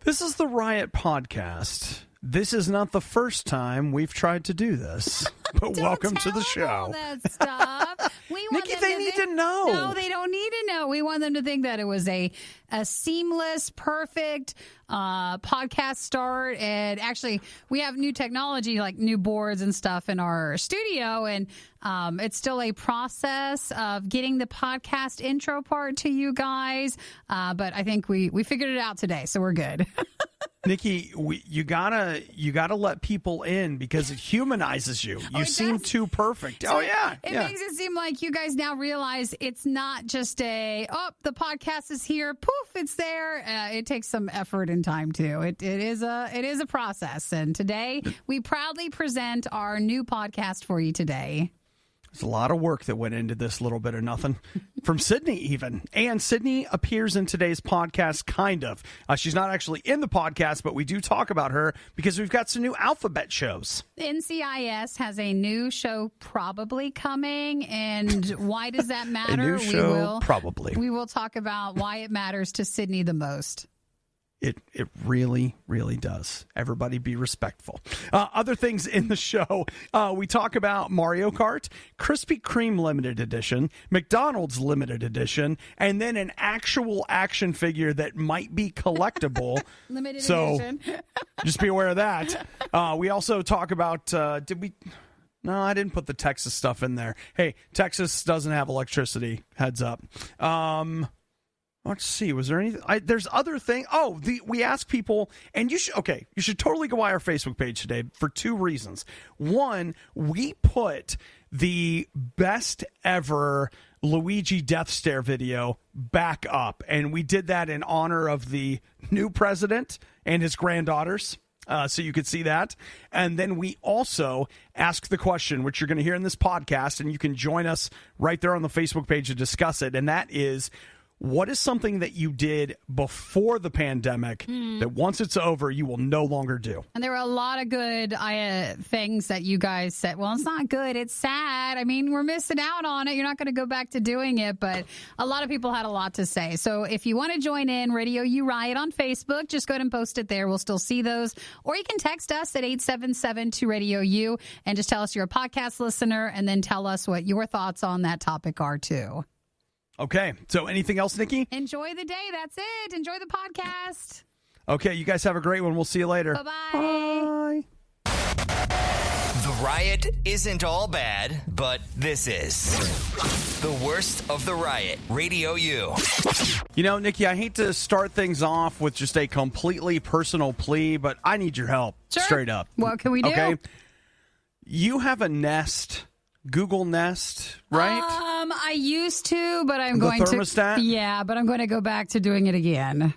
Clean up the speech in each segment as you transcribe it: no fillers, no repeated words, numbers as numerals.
This is the Riot podcast. This is not the first time we've tried to do this, but welcome to the show. All that stuff. Nikki, they need to know. No, they don't need to know. We want them to think that it was a seamless, perfect podcast start. And actually, we have new technology, like new boards and stuff in our studio. And it's still a process of getting the podcast intro part to you guys. But I think we figured it out today, so we're good. Nikki, you gotta let people in because it humanizes you. You seem too perfect. So it makes it seem like you guys now realize it's not just the podcast is here, poof, it's there. It takes some effort and time too. It is a process. And today we proudly present our new podcast for you today. There's a lot of work that went into this little bit of nothing from Sydney even. And Sydney appears in today's podcast, kind of. She's not actually in the podcast, but we do talk about her because we've got some new alphabet shows. NCIS has a new show probably coming. And why does that matter? A new show, probably. We will talk about why it matters to Sydney the most. It really, really does. Everybody be respectful. Other things in the show, we talk about Mario Kart, Krispy Kreme limited edition, McDonald's limited edition, and then an actual action figure that might be collectible. Limited edition. Just be aware of that. We also talk about, No, I didn't put the Texas stuff in there. Hey, Texas doesn't have electricity. Heads up. Let's see. Was there anything? There's other thing. We ask people, and you should totally go by our Facebook page today for two reasons. One, we put the best ever Luigi death stare video back up, and we did that in honor of the new president and his granddaughters. So you could see that. And then we also ask the question, which you're going to hear in this podcast, and you can join us right there on the Facebook page to discuss it. And that is, what is something that you did before the pandemic that once it's over, you will no longer do? And there were a lot of good things that you guys said. Well, it's not good. It's sad. I mean, we're missing out on it. You're not going to go back to doing it. But a lot of people had a lot to say. So if you want to join in, RadioU Riot on Facebook, just go ahead and post it there. We'll still see those. Or you can text us at 877-2RadioU and just tell us you're a podcast listener and then tell us what your thoughts on that topic are, too. Okay. So anything else, Nikki? Enjoy the day. That's it. Enjoy the podcast. Okay. You guys have a great one. We'll see you later. Bye-bye. Bye. The Riot isn't all bad, but this is the worst of the Riot. Radio U. You know, Nikki, I hate to start things off with just a completely personal plea, but I need your help. Sure. Straight up. What can we do? Okay. You have a Nest, Google Nest, right? I used to, but I'm The going thermostat? to. Yeah, but I'm going to go back to doing it again.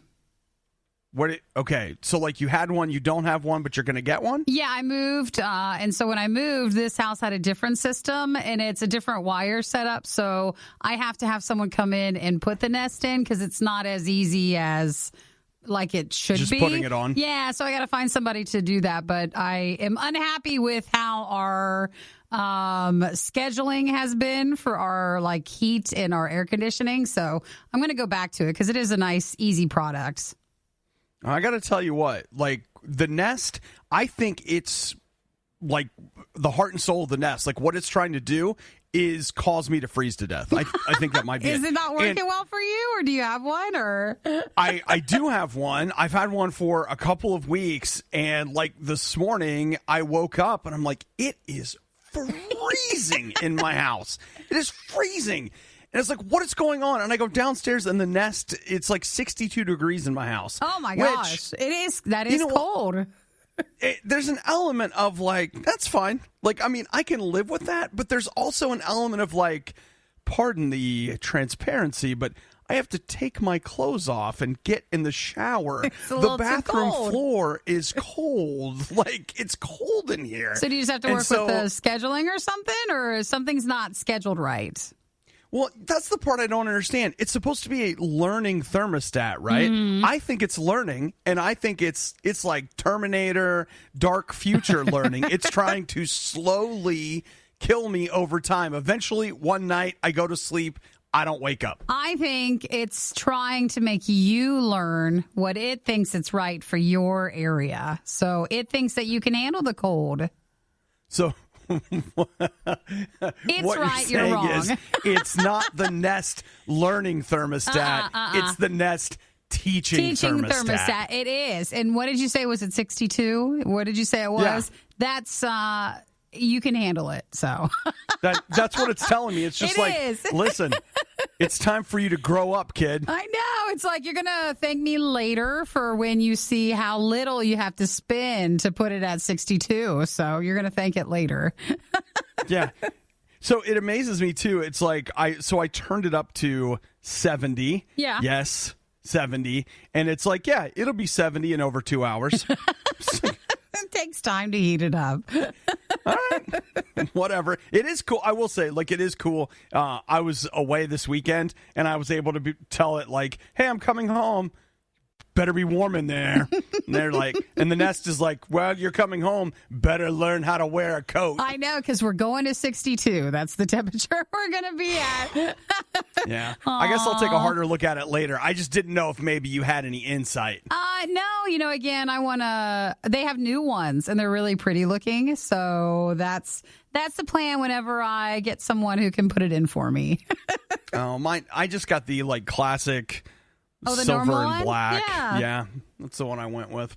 Okay, so like you had one, you don't have one, but you're going to get one? Yeah, I moved, and so when I moved, this house had a different system, and it's a different wire setup, so I have to have someone come in and put the Nest in because it's not as easy as like it should be. Just putting it on? Yeah, so I got to find somebody to do that, but I am unhappy with how our scheduling has been for our like heat and our air conditioning, so I'm going to go back to it because it is a nice, easy product. I got to tell you what, like the Nest, I think it's like the heart and soul of the Nest. Like what it's trying to do is cause me to freeze to death. I think that might be Is it not working well for you, or do you have one? Or I do have one. I've had one for a couple of weeks, and like this morning I woke up and I'm like, it is freezing in my house. It is freezing. And it's like, what is going on? And I go downstairs and the Nest, it's like 62 degrees in my house. oh my gosh, that is cold. There's an element of like, that's fine. Like, I mean, I can live with that, but there's also an element of like, pardon the transparency, but I have to take my clothes off and get in the shower. The bathroom floor is cold. Like, it's cold in here. So do you just have to work with the scheduling or something, or something's not scheduled right? Well, that's the part I don't understand. It's supposed to be a learning thermostat, right? I think it's learning, and I think it's like Terminator, Dark Future learning. It's trying to slowly kill me over time. Eventually, one night, I go to sleep, I don't wake up. I think it's trying to make you learn what it thinks it's right for your area. So it thinks that you can handle the cold. So It's what right, you're you're saying wrong. is it's not the Nest learning thermostat. It's the Nest teaching thermostat. It is. And what did you say? Was it 62? What did you say it was? Yeah. That's you can handle it. So That's what it's telling me. It's just listen, it's time for you to grow up, kid. I know. It's like you're going to thank me later for when you see how little you have to spend to put it at 62. So you're going to thank it later. Yeah. So it amazes me too. It's like I turned it up to 70. Yeah. Yes, 70. And it's like, yeah, it'll be 70 in over 2 hours. It takes time to heat it up. All right. Whatever. It is cool. I will say, like, it is cool. I was away this weekend, and I was able to tell it, like, hey, I'm coming home. Better be warm in there. And they're like, and the Nest is like, well, you're coming home. Better learn how to wear a coat. I know, because we're going to 62. That's the temperature we're going to be at. Yeah. I guess I'll take a harder look at it later. I just didn't know if maybe you had any insight. No, again, they have new ones and they're really pretty looking. So that's the plan whenever I get someone who can put it in for me. I just got the like classic the silver normal and one? black. Yeah. That's the one I went with.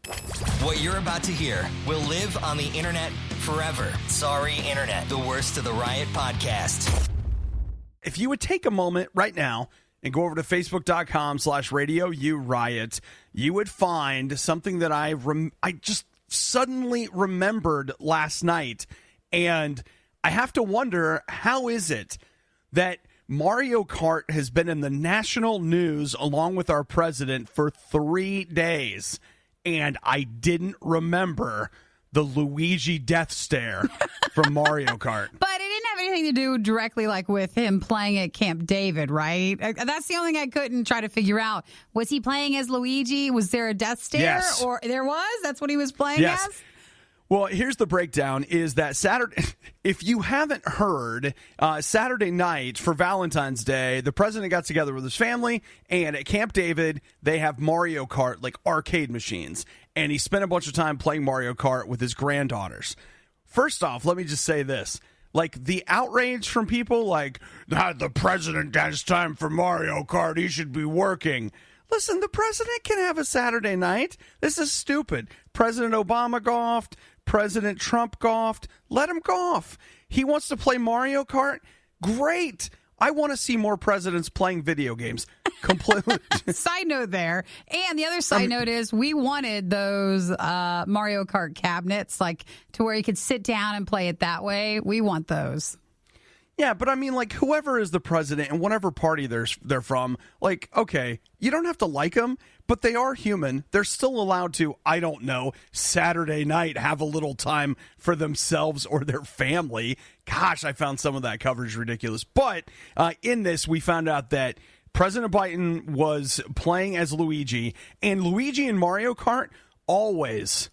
What you're about to hear will live on the internet forever. Sorry, internet. The worst of the Riot podcast. If you would take a moment right now and go over to facebook.com/RadioU Riot, you would find something that I just suddenly remembered last night. And I have to wonder, how is it that Mario Kart has been in the national news along with our president for 3 days, and I didn't remember the Luigi death stare from Mario Kart. But it didn't have anything to do directly like with him playing at Camp David, right? That's the only thing I couldn't try to figure out. Was he playing as Luigi? Was there a death stare? Yes. Or there was? That's what he was playing Yes. as? Well, here's the breakdown is that Saturday, if you haven't heard, Saturday night for Valentine's Day, the president got together with his family, and at Camp David, they have Mario Kart, like arcade machines, and he spent a bunch of time playing Mario Kart with his granddaughters. First off, let me just say this. Like, the outrage from people like, the president has time for Mario Kart, he should be working. Listen, the president can have a Saturday night. This is stupid. President Obama golfed. President Trump golfed. Let him golf. He wants to play Mario Kart. Great. I want to see more presidents playing video games. Completely. Side note there. And the other side note is we wanted those Mario Kart cabinets, like to where you could sit down and play it that way. We want those. Yeah, but I mean, like, whoever is the president and whatever party they're from, like, okay, you don't have to like them, but they are human. They're still allowed to, I don't know, Saturday night have a little time for themselves or their family. Gosh, I found some of that coverage ridiculous. But in this, we found out that President Biden was playing as Luigi, and Luigi in Mario Kart always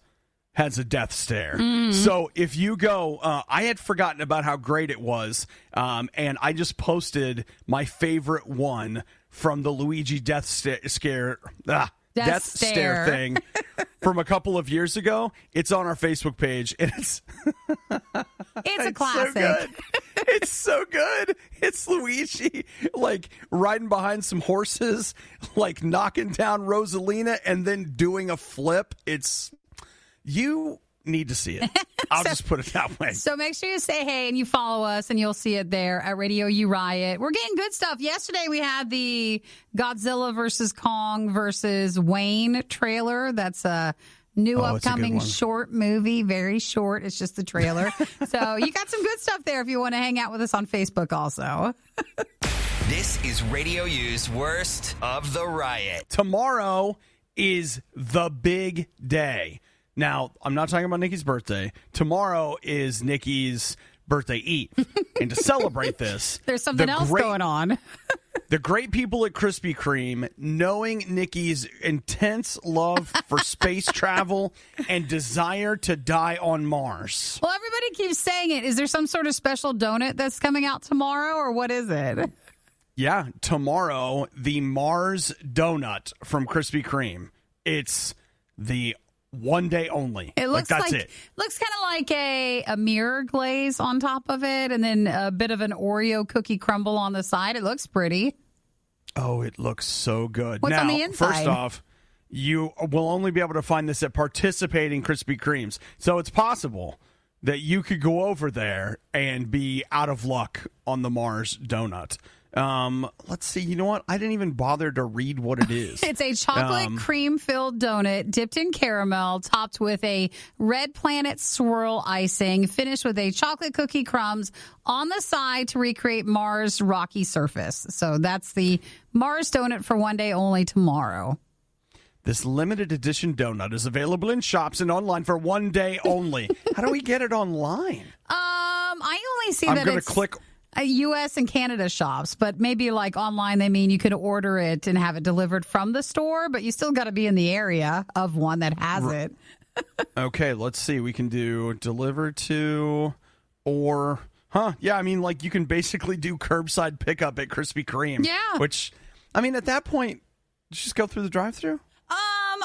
has a death stare. So if you go, I had forgotten about how great it was, and I just posted my favorite one from the Luigi death stare thing from a couple of years ago. It's on our Facebook page, and it's a classic. So good. It's so good. It's Luigi, like, riding behind some horses, like, knocking down Rosalina, and then doing a flip. You need to see it. I'll just put it that way. So make sure you say hey and you follow us, and you'll see it there at RadioU Riot. We're getting good stuff. Yesterday we had the Godzilla versus Kong versus Wayne trailer. That's a new upcoming short movie. Very short. It's just the trailer. So you got some good stuff there if you want to hang out with us on Facebook also. This is RadioU's worst of the Riot. Tomorrow is the big day. Now, I'm not talking about Nikki's birthday. Tomorrow is Nikki's birthday eve. And to celebrate this, there's something else going on. The great people at Krispy Kreme, knowing Nikki's intense love for space travel and desire to die on Mars. Well, everybody keeps saying it. Is there some sort of special donut that's coming out tomorrow, or what is it? Yeah, tomorrow, the Mars donut from Krispy Kreme. It's the one day only. It looks that's like it. Looks kind of like a mirror glaze on top of it, and then a bit of an Oreo cookie crumble on the side. It looks pretty. Oh, it looks so good. What's now, on the inside? First off, you will only be able to find this at participating Krispy Kremes. So it's possible that you could go over there and be out of luck on the Mars donut. Let's see. You know what? I didn't even bother to read what it is. It's a chocolate cream-filled donut dipped in caramel, topped with a Red Planet swirl icing, finished with a chocolate cookie crumbs on the side to recreate Mars' rocky surface. So that's the Mars donut for one day only tomorrow. This limited edition donut is available in shops and online for one day only. How do we get it online? I only see I'm that going to it's click. U.S. and Canada shops, but maybe like online, they mean you could order it and have it delivered from the store, but you still got to be in the area of one that has it. Okay, let's see. We can do deliver to or, yeah, I mean, like you can basically do curbside pickup at Krispy Kreme. Yeah. Which, I mean, at that point, just go through the drive-thru?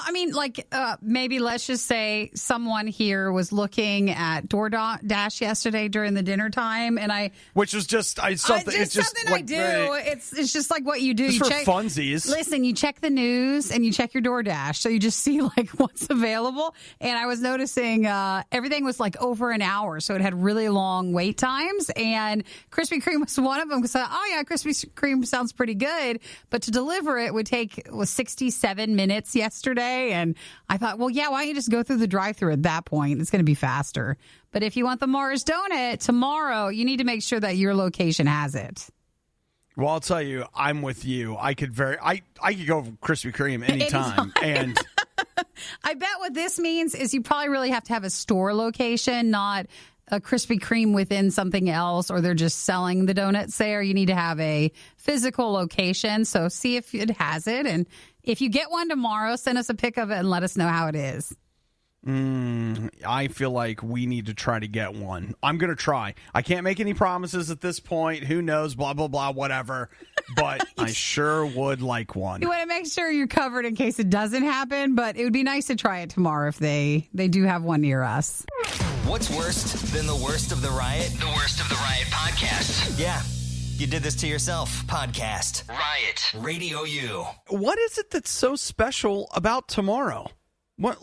I mean, like maybe let's just say someone here was looking at DoorDash yesterday during the dinner time, and which was just something. It's just something I do. It's just like what you do. Just you for check, funsies. Listen, you check the news and you check your DoorDash, so you just see like what's available. And I was noticing everything was like over an hour, so it had really long wait times. And Krispy Kreme was one of them because oh yeah, Krispy Kreme sounds pretty good, but to deliver it would take 67 minutes yesterday. And I thought, well, yeah, why don't you just go through the drive-thru at that point? It's going to be faster. But if you want the Mars donut tomorrow, you need to make sure that your location has it. Well, I'll tell you, I'm with you. I could go Krispy Kreme anytime. And I bet what this means is you probably really have to have a store location, not a Krispy Kreme within something else, or they're just selling the donuts there. You need to have a physical location. So see if it has it. And if you get one tomorrow, send us a pic of it and let us know how it is. I feel like we need to try to get one. I'm going to try. I can't make any promises at this point. Who knows? Blah, blah, blah, whatever. But I sure would like one. You want to make sure you're covered in case it doesn't happen, but it would be nice to try it tomorrow if they do have one near us. What's worse than the worst of the Riot? The Worst of the Riot podcast. Yeah. You did this to yourself. Podcast. Riot. RadioU. What is it that's so special about tomorrow? What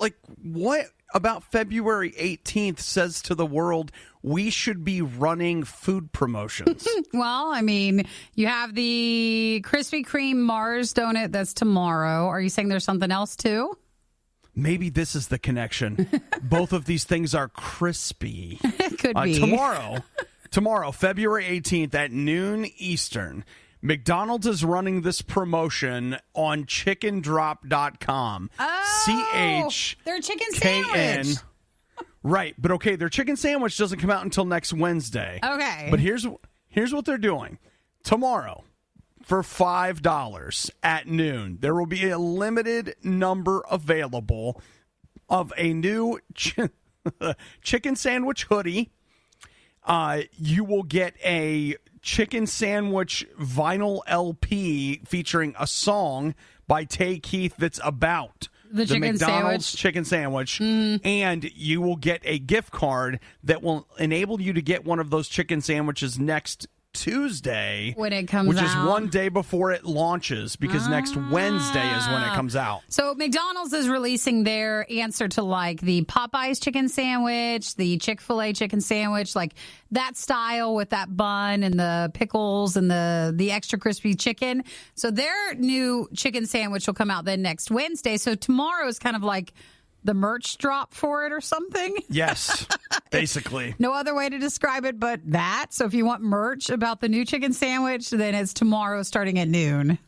about February 18th says to the world we should be running food promotions? Well, I mean, you have the Krispy Kreme Mars donut that's tomorrow. Are you saying there's something else too? Maybe this is the connection. Both of these things are crispy. It could be. Tomorrow, February 18th at noon Eastern, McDonald's is running this promotion on chickendrop.com. Oh, their chicken sandwich. Right, but okay, their chicken sandwich doesn't come out until next Wednesday. Okay. But here's what they're doing. Tomorrow, for $5 at noon, there will be a limited number available of a new chicken sandwich hoodie. You will get a chicken sandwich vinyl LP featuring a song by Tay Keith that's about the McDonald's chicken sandwich. And you will get a gift card that will enable you to get one of those chicken sandwiches next Tuesday when it comes which out, is one day before it launches, because next Wednesday is when it comes out. So McDonald's is releasing their answer to like the Popeyes chicken sandwich, the Chick-fil-A chicken sandwich, like that style with that bun and the pickles and the extra crispy chicken. So their new chicken sandwich will come out then next Wednesday. So tomorrow is kind of like the merch drop for it or something. Yes, basically. No other way to describe it but that. So if you want merch about the new chicken sandwich, then it's tomorrow starting at noon.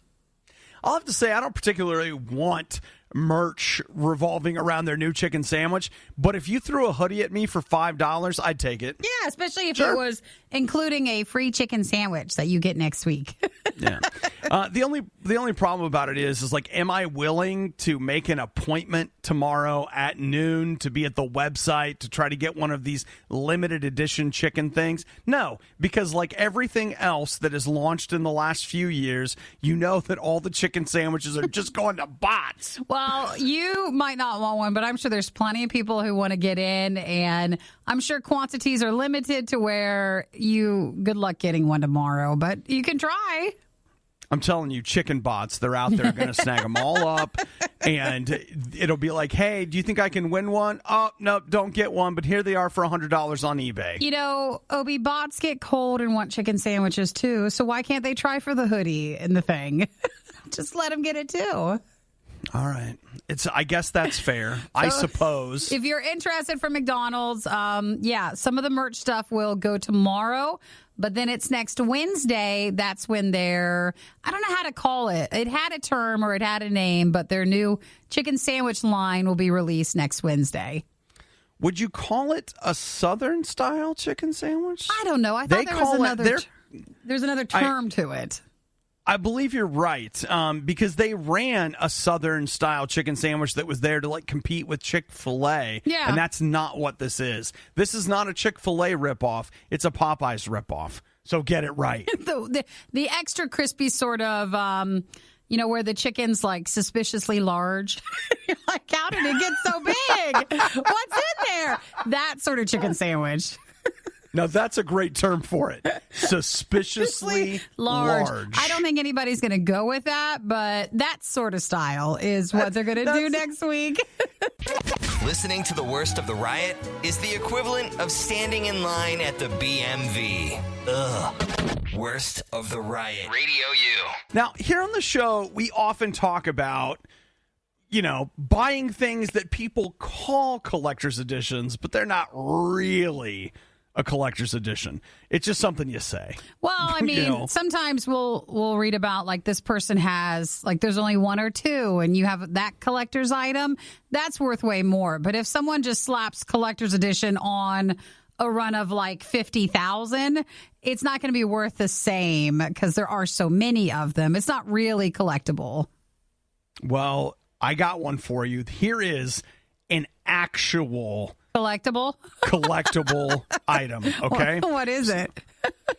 I'll have to say I don't particularly want merch revolving around their new chicken sandwich, but if you threw a hoodie at me for $5, I'd take it. Yeah, especially if Sure. it was including a free chicken sandwich that you get next week. Yeah. The only problem about it is like, am I willing to make an appointment tomorrow at noon to be at the website to try to get one of these limited edition chicken things? No, because like everything else that is launched in the last few years, you know that all the chicken sandwiches are just going to bots. Well, you might not want one, but I'm sure there's plenty of people who want to get in, and I'm sure quantities are limited to where good luck getting one tomorrow, but you can try. I'm telling you, chicken bots, they're out there going to snag them all up, and it'll be like, hey, do you think I can win one? Oh, no, don't get one, but here they are for $100 on eBay. You know, Obi, bots get cold and want chicken sandwiches too, so why can't they try for the hoodie and the thing? Just let them get it too. All right. I guess that's fair. I suppose. If you're interested for McDonald's, some of the merch stuff will go tomorrow, but then it's next Wednesday. That's when I don't know how to call it. It had a term or it had a name, but their new chicken sandwich line will be released next Wednesday. Would you call it a Southern style chicken sandwich? I don't know. I thought there's another term to it. I believe you're right, because they ran a Southern-style chicken sandwich that was there to like compete with Chick-fil-A, and that's not what this is. This is not a Chick-fil-A ripoff. It's a Popeyes ripoff. So get it right. the extra crispy sort of, where the chicken's like suspiciously large. You're like, how did it get so big? What's in there? That sort of chicken sandwich. Now, that's a great term for it. Suspiciously large. I don't think anybody's going to go with that, but that sort of style is what they're going to do next week. Listening to the worst of the riot is the equivalent of standing in line at the BMV. Ugh. Worst of the riot. RadioU. Now, here on the show, we often talk about, buying things that people call collector's editions, but they're not really a collector's edition. It's just something you say. Well, I mean, sometimes we'll read about like this person has like there's only one or two and you have that collector's item, that's worth way more. But if someone just slaps collector's edition on a run of like 50,000, it's not going to be worth the same because there are so many of them. It's not really collectible. Well, I got one for you. Here is an actual collectible item, okay? What is it?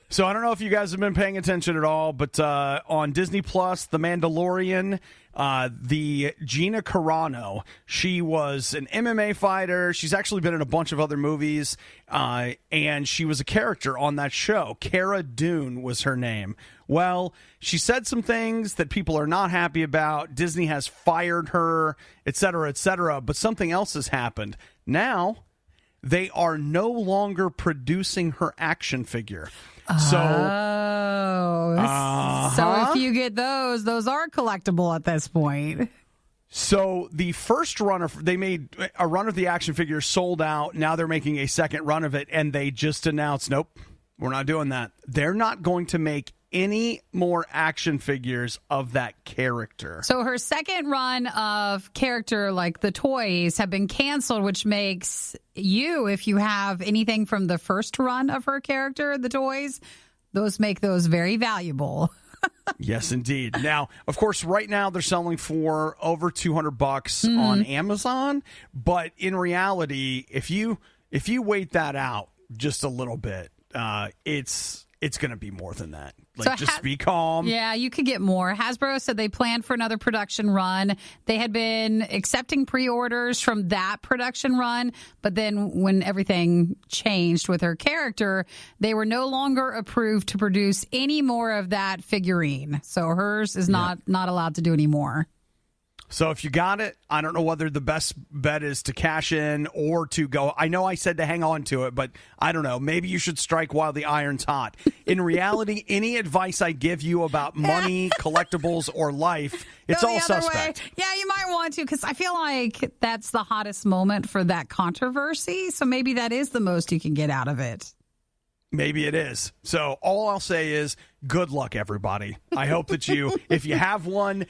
So I don't know if you guys have been paying attention at all, but on Disney Plus, The Mandalorian, the Gina Carano, she was an MMA fighter. She's actually been in a bunch of other movies, and she was a character on that show. Cara Dune was her name. Well, she said some things that people are not happy about. Disney has fired her, et cetera, but something else has happened. Now, they are no longer producing her action figure. So if you get those are collectible at this point. So the first run they made a run of the action figure, sold out. Now they're making a second run of it, and they just announced, nope, we're not doing that. They're not going to make any more action figures of that character. So her second run of character, like the toys, have been canceled, which makes you, if you have anything from the first run of her character, the toys, those make those very valuable. Yes, indeed. Now, of course, right now they're selling for over $200 on Amazon. But in reality, if you wait that out just a little bit, it's going to be more than that. Like, so just be calm. Yeah, you could get more. Hasbro said they planned for another production run. They had been accepting pre-orders from that production run, but then when everything changed with her character, they were no longer approved to produce any more of that figurine. So hers is not allowed to do any more. So if you got it, I don't know whether the best bet is to cash in or to go. I know I said to hang on to it, but I don't know. Maybe you should strike while the iron's hot. In reality, any advice I give you about money, collectibles, or life, it's all suspect. Way. Yeah, you might want to, because I feel like that's the hottest moment for that controversy. So maybe that is the most you can get out of it. Maybe it is. So all I'll say is good luck, everybody. I hope that if you have one,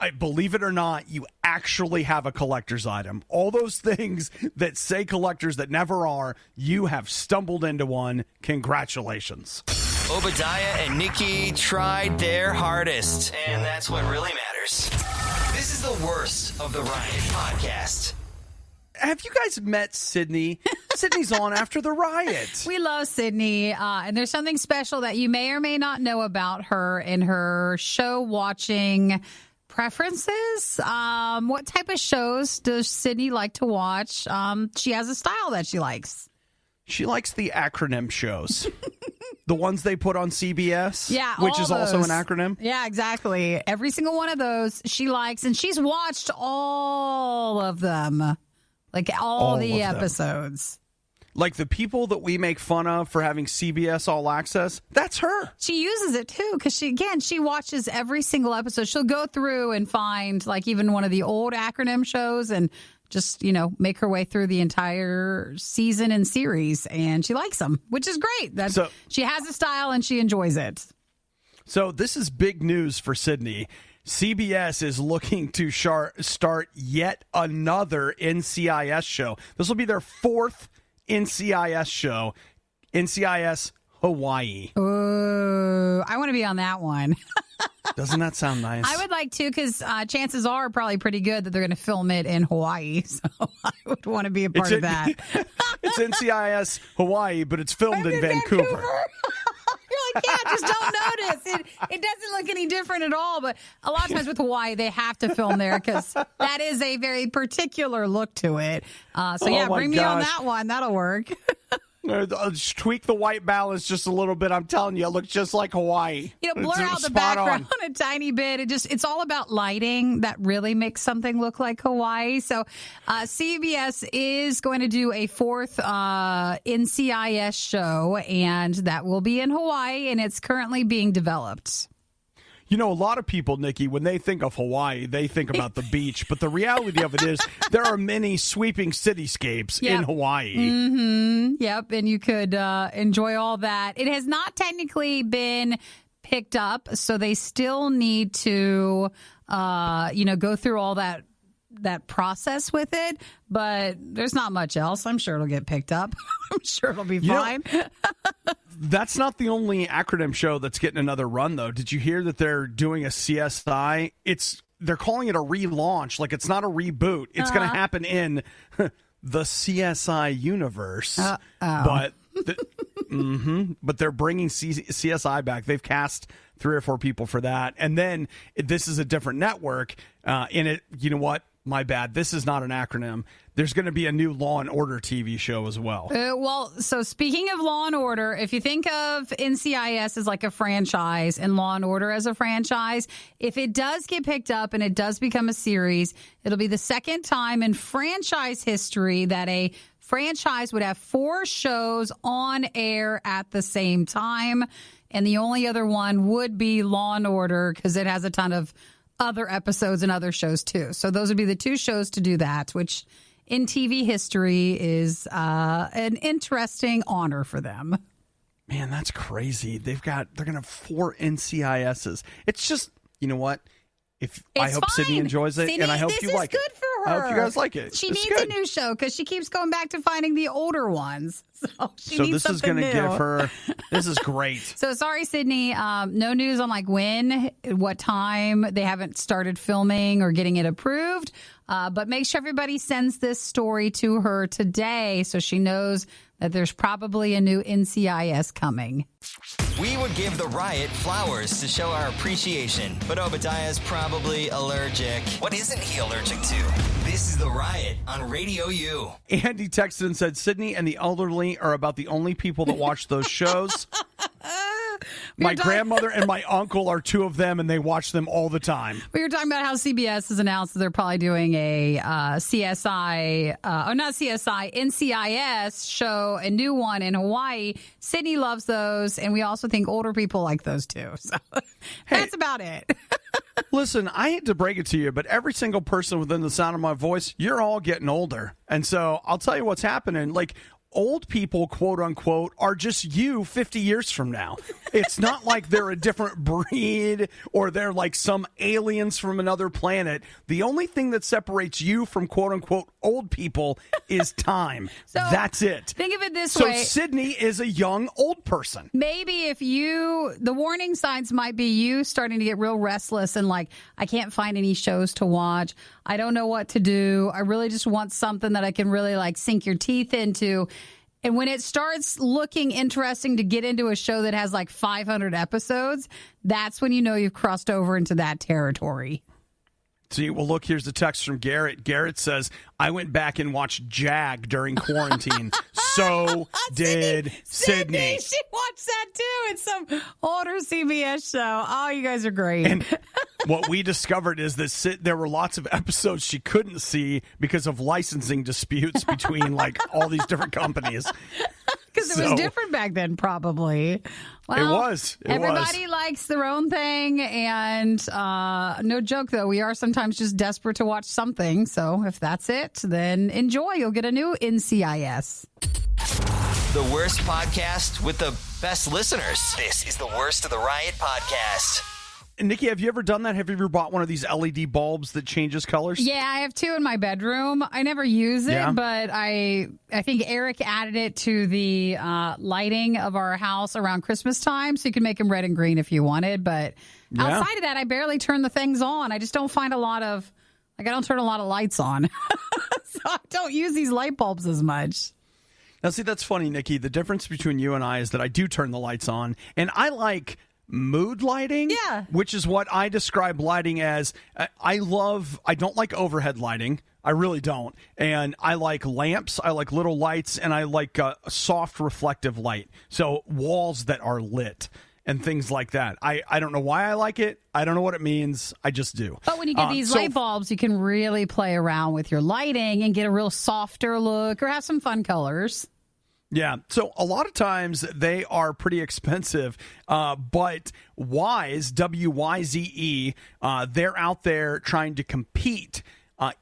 believe it or not, you actually have a collector's item. All those things that say collectors that never are, you have stumbled into one. Congratulations. Obadiah and Nikki tried their hardest, and that's what really matters. This is the worst of the Riot podcast. Have you guys met Sydney? Sydney's on after the Riot. We love Sydney, and there's something special that you may or may not know about her in her show watching preferences. What type of shows does Sydney like to watch? She has a style that she likes. She likes the acronym shows. The ones they put on CBS, which is also an acronym. Yeah, exactly. Every single one of those she likes, and she's watched all of them, like all the episodes. Like the people that we make fun of for having CBS All Access, that's her. She uses it too because she watches every single episode. She'll go through and find like even one of the old acronym shows and just, make her way through the entire season and series, and she likes them, which is great. She has a style and she enjoys it. So this is big news for Sydney. CBS is looking to start yet another NCIS show. This will be their fourth NCIS show, NCIS Hawaii. Ooh, I want to be on that one. Doesn't that sound nice? I would like to because chances are probably pretty good that they're going to film it in Hawaii. So I would want to be a part of that. It's NCIS Hawaii, but it's filmed in Vancouver. You're like, yeah, just don't notice. It doesn't look any different at all. But a lot of times with Hawaii, they have to film there because that is a very particular look to it. Bring me on that one. That'll work. I'll just tweak the white balance just a little bit. I'm telling you, it looks just like Hawaii. Blur out the background a tiny bit. It's all about lighting that really makes something look like Hawaii. So CBS is going to do a fourth NCIS show, and that will be in Hawaii, and it's currently being developed. A lot of people, Nikki, when they think of Hawaii, they think about the beach. But the reality of it is there are many sweeping cityscapes in Hawaii. Mm-hmm. Yep, and you could enjoy all that. It has not technically been picked up, so they still need to, go through all that process with it. But there's not much else. I'm sure it'll get picked up. I'm sure it'll be fine. That's not the only acronym show that's getting another run, though. Did you hear that they're doing a CSI? They're calling it a relaunch. Like, it's not a reboot. It's going to happen in the CSI universe. But they're bringing CSI back. They've cast 3 or 4 people for that. And then this is a different network. In it, you know what? My bad. This is not an acronym. There's going to be a new Law & Order TV show as well. So speaking of Law & Order, if you think of NCIS as like a franchise and Law & Order as a franchise, if it does get picked up and it does become a series, it'll be the second time in franchise history that a franchise would have 4 shows on air at the same time. And the only other one would be Law & Order because it has a ton of other episodes and other shows too. So those would be the 2 shows to do that, which in TV history is an interesting honor for them. Man, that's crazy. They're going to have 4 NCISs. It's just, you know what? I hope Sydney enjoys it, and I hope you like it. This is good for her. I hope you guys like it. She needs a new show because she keeps going back to finding the older ones. So this is going to give her. This is great. So sorry, Sydney. No news on what time. They haven't started filming or getting it approved. But make sure everybody sends this story to her today so she knows that there's probably a new NCIS coming. We would give the Riot flowers to show our appreciation, but Obadiah's probably allergic. What isn't he allergic to? This is the Riot on Radio U. Andy texted and said, Sydney and the elderly are about the only people that watch those shows. My grandmother and my uncle are 2 of them, and they watch them all the time. We were talking about how CBS has announced that they're probably doing a NCIS show, a new one in Hawaii. Sydney loves those, and we also think older people like those too. So that's about it. Listen, I hate to break it to you, but every single person within the sound of my voice, you're all getting older. And so I'll tell you what's happening. Like, old people, quote unquote, are just you 50 years from now. It's not like they're a different breed or they're like some aliens from another planet. The only thing that separates you from, quote unquote, old people is time. So, that's it. Think of it this way. So Sydney is a young old person. Maybe if the warning signs might be you starting to get real restless and like, I can't find any shows to watch. I don't know what to do. I really just want something that I can really like sink your teeth into. And when it starts looking interesting to get into a show that has like 500 episodes, that's when you know you've crossed over into that territory. See, well, look, here's the text from Garrett. Garrett says, I went back and watched Jag during quarantine. So did Sydney. She watched that, too. It's some older CBS show. Oh, you guys are great. And what we discovered is that there were lots of episodes she couldn't see because of licensing disputes between, like, all these different companies. Because it was different back then, probably. Well, it was. Everybody likes their own thing. And no joke, though, we are sometimes just desperate to watch something. So if that's it, then enjoy. You'll get a new NCIS. The worst podcast with the best listeners. This is the Worst of the Riot podcast. Nikki, have you ever done that? Have you ever bought one of these LED bulbs that changes colors? Yeah, I have 2 in my bedroom. I never use it, but I think Eric added it to the lighting of our house around Christmas time, so you can make them red and green if you wanted. But outside of that, I barely turn the things on. I just don't find I don't turn a lot of lights on. So I don't use these light bulbs as much. Now, see, that's funny, Nikki. The difference between you and I is that I do turn the lights on, and I like mood lighting, which is what I describe lighting as. I don't like overhead lighting. I really don't. And I like lamps. I like little lights, and I like a soft reflective light. So walls that are lit and things like that. I don't know why I like it. I don't know what it means. I just do. But when you get these light bulbs, you can really play around with your lighting and get a real softer look or have some fun colors. Yeah, so a lot of times they are pretty expensive, but Wyze, W-Y-Z-E, they're out there trying to compete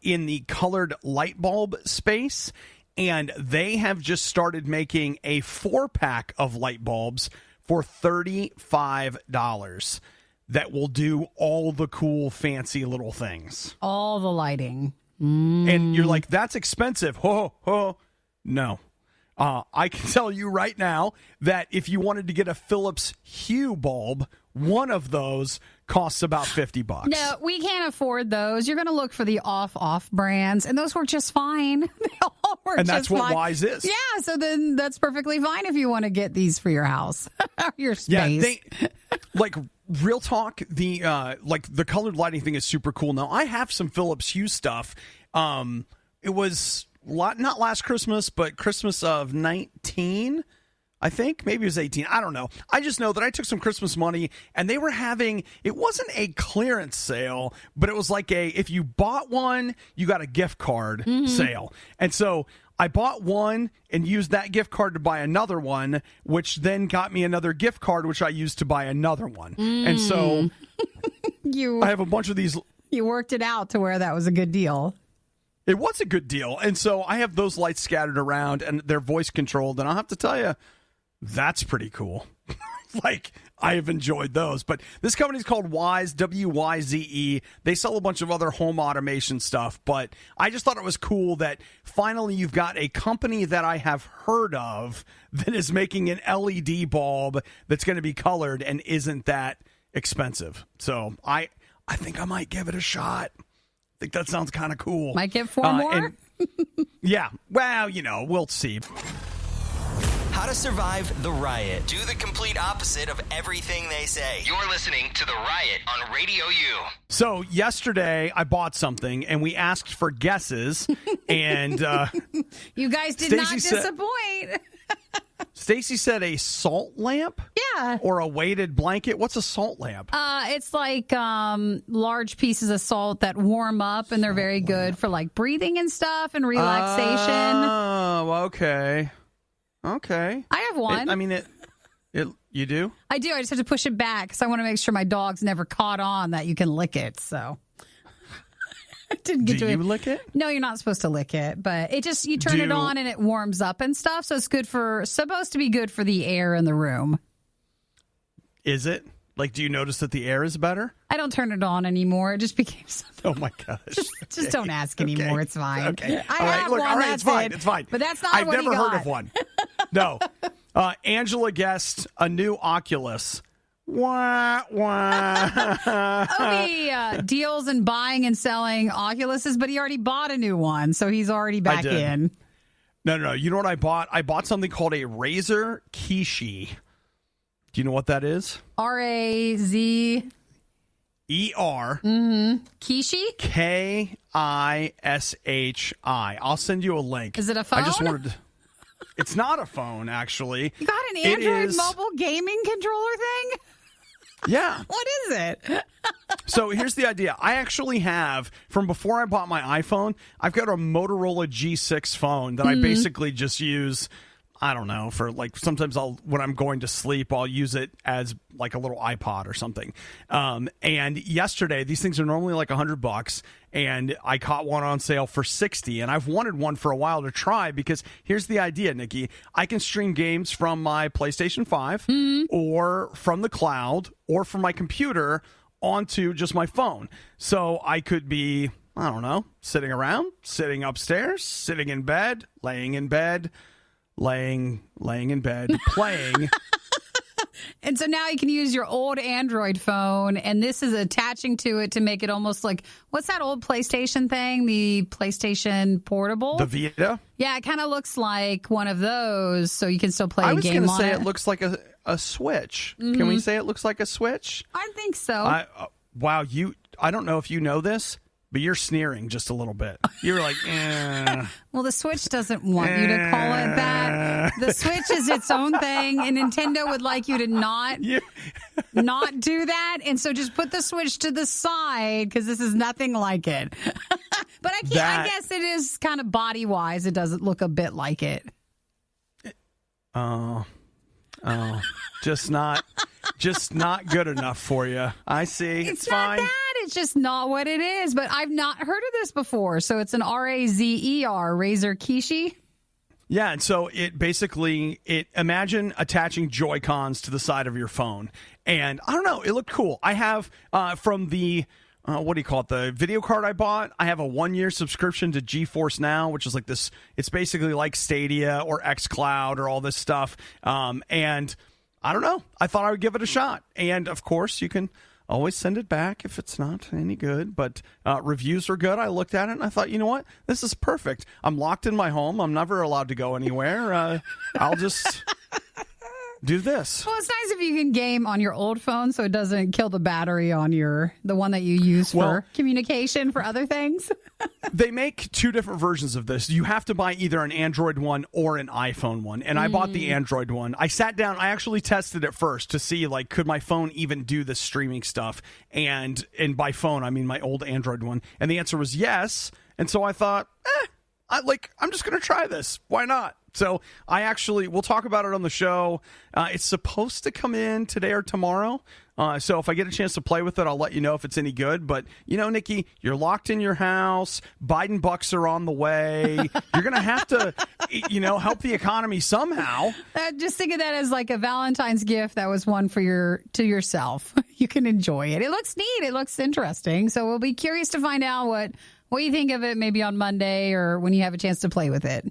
in the colored light bulb space, and they have just started making a 4-pack of light bulbs for $35 that will do all the cool, fancy little things. All the lighting. And you're like, that's expensive. No. I can tell you right now that if you wanted to get a Philips Hue bulb, one of those costs about $50. No, we can't afford those. You're going to look for the off brands, and those work just fine. They all work and that's just what fine. Wyze is. Yeah, so then that's perfectly fine if you want to get these for your house, your space. Yeah, like real talk. The the colored lighting thing is super cool. Now I have some Philips Hue stuff. It was not last Christmas, but Christmas of 19, I think. Maybe it was 18. I don't know. I just know that I took some Christmas money, and they were having, it wasn't a clearance sale, but it was like if you bought one, you got a gift card sale. And so I bought one and used that gift card to buy another one, which then got me another gift card, which I used to buy another one. And so I have a bunch of these. You worked it out to where that was a good deal. It was a good deal. And so I have those lights scattered around, and they're voice controlled. And I'll have to tell you, that's pretty cool. Like, I have enjoyed those. But this company's called Wyze, W-Y-Z-E. They sell a bunch of other home automation stuff. But I just thought it was cool that finally you've got a company that I have heard of that is making an LED bulb that's going to be colored and isn't that expensive. So I think I might give it a shot. I think that sounds kind of cool. Might get 4 more? Yeah. Well, we'll see. How to survive the riot. Do the complete opposite of everything they say. You're listening to The Riot on RadioU. So yesterday I bought something, and we asked for guesses, and you guys did not disappoint. Stacy said a salt lamp? Yeah. Or a weighted blanket? What's a salt lamp? It's like large pieces of salt that warm up, and they're very good for like breathing and stuff and relaxation. Oh, okay. Okay. I have one. You do? I do. I just have to push it back because I want to make sure my dog's never caught on that you can lick it. So Didn't get Do to you it. lick it? No, you're not supposed to lick it, but it just, you turn it on and it warms up and stuff. So it's supposed to be good for the air in the room. Is it? Like, do you notice that the air is better? I don't turn it on anymore. It just became something. Oh my gosh. Just don't ask anymore. Okay. It's fine. Okay. I All right. have Look, one. all right, That's it's fine. it. It's fine. But that's not I've what he never got. heard of one. No. Angela guessed a new Oculus. Wah, wah. He deals in buying and selling Oculuses, but he already bought a new one, so he's already back did. in. No. You know what I bought? I bought something called a Razer Kishi. Do you know what that is? R-A-Z... E-R. Mm-hmm. Kishi? K-I-S-H-I. I'll send you a link. Is it a phone? I just wanted to... It's not a phone, actually. You got an Android mobile gaming controller thing? Yeah. What is it? So here's the idea. I actually have, from before I bought my iPhone, I've got a Motorola G6 phone that I basically just use, I don't know, for like sometimes when I'm going to sleep, I'll use it as like a little iPod or something. And yesterday, these things are normally like $100, and I caught one on sale for $60, and I've wanted one for a while to try because here's the idea, Nikki. I can stream games from my PlayStation 5 or from the cloud or from my computer onto just my phone. So I could be, I don't know, sitting around, sitting upstairs, sitting in bed, laying in bed, laying in bed, playing. And so now you can use your old Android phone, and this is attaching to it to make it almost like, what's that old PlayStation thing? The PlayStation Portable? The Vita? Yeah, it kind of looks like one of those, so you can still play a game on it. I was going to say it looks like a Switch. Can we say it looks like a Switch? I think so. Wow, I don't know if you know this, but you're sneering just a little bit. You're like, eh. Well, the Switch doesn't want you to call it that. The Switch is its own thing, and Nintendo would like you to not do that. And so just put the Switch to the side because this is nothing like it. But I guess it is kind of body-wise. It doesn't look a bit like it. Oh, just not good enough for you. I see. It's fine. not that. It's just not what it is. But I've not heard of this before. So it's an R-A-Z-E-R, Razer Kishi. Yeah, and so imagine attaching Joy-Cons to the side of your phone. And I don't know, it looked cool. I have from the what do you call it? The video card I bought. I have a 1-year subscription to GeForce Now, which is like this. It's basically like Stadia or xCloud or all this stuff. And I don't know. I thought I would give it a shot. And of course, you can always send it back if it's not any good. But reviews were good. I looked at it and I thought, you know what? This is perfect. I'm locked in my home. I'm never allowed to go anywhere. I'll just do this. Well, it's nice if you can game on your old phone so it doesn't kill the battery on the one that you use for communication for other things. They make two different versions of this. You have to buy either an Android one or an iPhone one. And I bought the Android one. I sat down. I actually tested it first to see, like, could my phone even do the streaming stuff? And by phone, I mean my old Android one. And the answer was yes. And so I thought, I'm just going to try this. Why not? So we'll talk about it on the show. It's supposed to come in today or tomorrow. So if I get a chance to play with it, I'll let you know if it's any good. But, Nikki, you're locked in your house. Biden bucks are on the way. You're going to have to, help the economy somehow. Just think of that as like a Valentine's gift that was one to yourself. You can enjoy it. It looks neat. It looks interesting. So we'll be curious to find out what you think of it maybe on Monday or when you have a chance to play with it.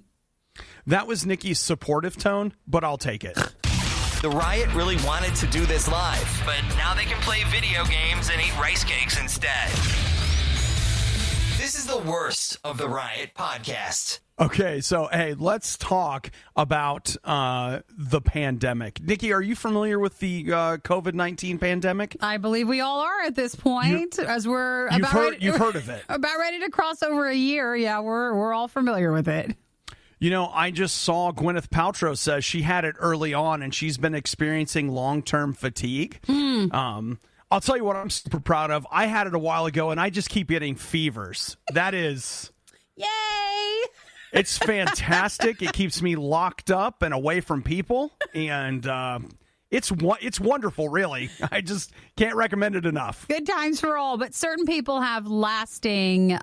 That was Nikki's supportive tone, but I'll take it. The Riot really wanted to do this live, but now they can play video games and eat rice cakes instead. This is the worst of the Riot podcast. Okay, so, hey, let's talk about the pandemic. Nikki, are you familiar with the COVID-19 pandemic? I believe we all are at this point, as we're you've heard of it. About ready to cross over a year. Yeah, we're all familiar with it. I just saw Gwyneth Paltrow says she had it early on and she's been experiencing long-term fatigue. I'll tell you what I'm super proud of. I had it a while ago and I just keep getting fevers. That is... Yay! It's fantastic. It keeps me locked up and away from people. And It's wonderful, really. I just can't recommend it enough. Good times for all, but certain people have lasting